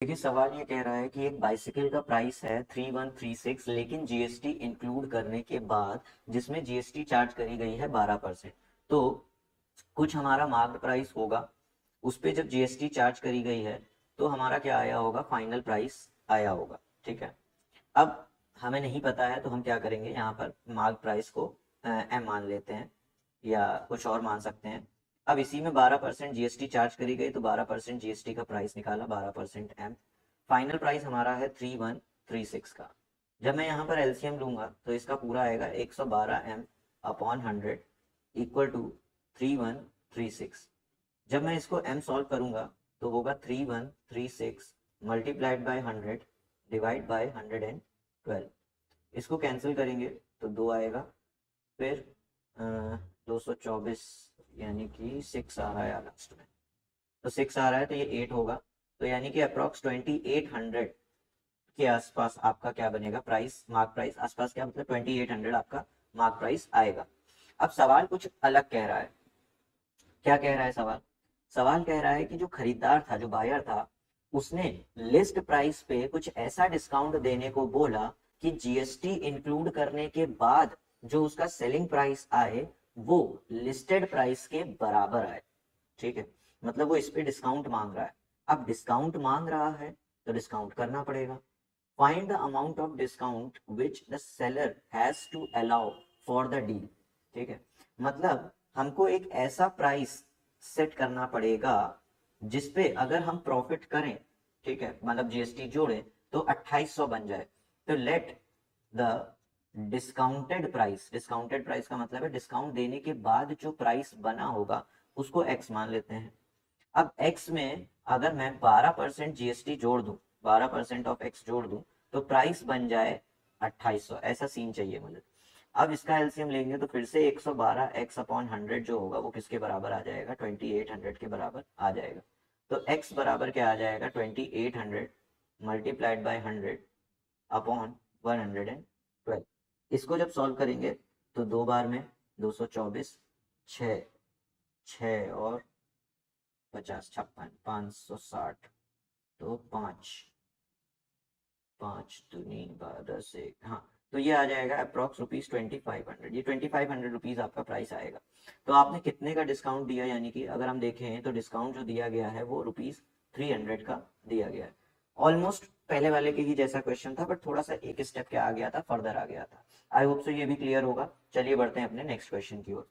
देखिए सवाल ये कह रहा है कि एक बाइसिकल का प्राइस है 3136 लेकिन जीएसटी इंक्लूड करने के बाद जिसमें जीएसटी चार्ज करी गई है 12%। तो कुछ हमारा मार्क्ड प्राइस होगा, उस पे जब जीएसटी चार्ज करी गई है तो हमारा क्या आया होगा, फाइनल प्राइस आया होगा। ठीक है, अब हमें नहीं पता है तो हम क्या करेंगे, यहाँ पर मार्क प्राइस को एम मान लेते हैं या कुछ और मान सकते हैं। अब इसी में 12% जीएसटी चार्ज करी गई तो 12% जीएसटी का प्राइस निकाला, 12% एम। फाइनल प्राइस हमारा है 3136 का। जब मैं यहाँ पर एलसीएम लूंगा तो इसका पूरा आएगा 112 एम अपॉन 100 इक्वल टू 3136। जब मैं इसको एम सॉल्व करूंगा तो होगा 3136 मल्टीप्लाइड बाय 100 डिवाइड बाय 112। इसको कैंसिल करेंगे तो 2 आएगा, फिर 224 यानी कि 6 आ रहा है लास्ट में, तो 6 आ रहा है तो ये 8 होगा। तो यानी कि अप्रॉक्स 2800 के आसपास आपका क्या बनेगा प्राइस, मार्क प्राइस। आसपास क्या मतलब 2800 आपका मार्क प्राइस आएगा। अब सवाल कुछ अलग कह रहा है। क्या कह रहा है सवाल? सवाल कह रहा है कि जो खरीदार था, जो बायर था, उसने लिस्ट प्राइस पे कुछ ऐसा डिस्काउंट देने को बोला कि जीएसटी इंक्लूड करने के बाद जो उसका सेलिंग प्राइस आए वो लिस्टेड प्राइस के बराबर आए। ठीक है, मतलब वो इस पे डिस्काउंट मांग रहा है। अब डिस्काउंट मांग रहा है तो डिस्काउंट करना पड़ेगा। Find the amount of discount which the seller has to allow for the deal. ठीक है, मतलब हमको एक ऐसा प्राइस सेट करना पड़ेगा जिसपे अगर हम प्रॉफिट करें, ठीक है, मतलब जीएसटी जोड़े तो 2800 बन जाए। तो लेट द डिस्काउंटेड प्राइस का मतलब है डिस्काउंट देने के बाद जो प्राइस बना होगा उसको एक्स मान लेते हैं। अब एक्स में अगर मैं 12% जीएसटी जोड़ दूं, 12% ऑफ एक्स जोड़ दूं तो प्राइस बन जाए 2800। ऐसा सीन चाहिए मुझे। अब इसका एलसीएम लेंगे तो फिर से 112 एक्स अपॉन 100 जो होगा वो किसके बराबर आ जाएगा, 2800 के बराबर आ जाएगा। तो एक्स बराबर क्या आ जाएगा, 2800 मल्टीप्लाइड बाय 100 अपॉन 112। इसको जब सॉल्व करेंगे तो 2 बार में 224, 6 6 और 50 56 560, तो 5 5 दूनी 10 1, हाँ, तो ये आ जाएगा अप्रॉक्स रुपीज 2500। ये 2500 रुपीज आपका प्राइस आएगा। तो आपने कितने का डिस्काउंट दिया, यानी कि अगर हम देखें तो डिस्काउंट जो दिया गया है वो रुपीज 300 का दिया गया है। ऑलमोस्ट पहले वाले के ही जैसा क्वेश्चन था, बट थोड़ा सा एक स्टेप क्या आ गया था, फर्दर आ गया था। आई होप सो ये भी क्लियर होगा। चलिए बढ़ते हैं अपने नेक्स्ट क्वेश्चन की ओर।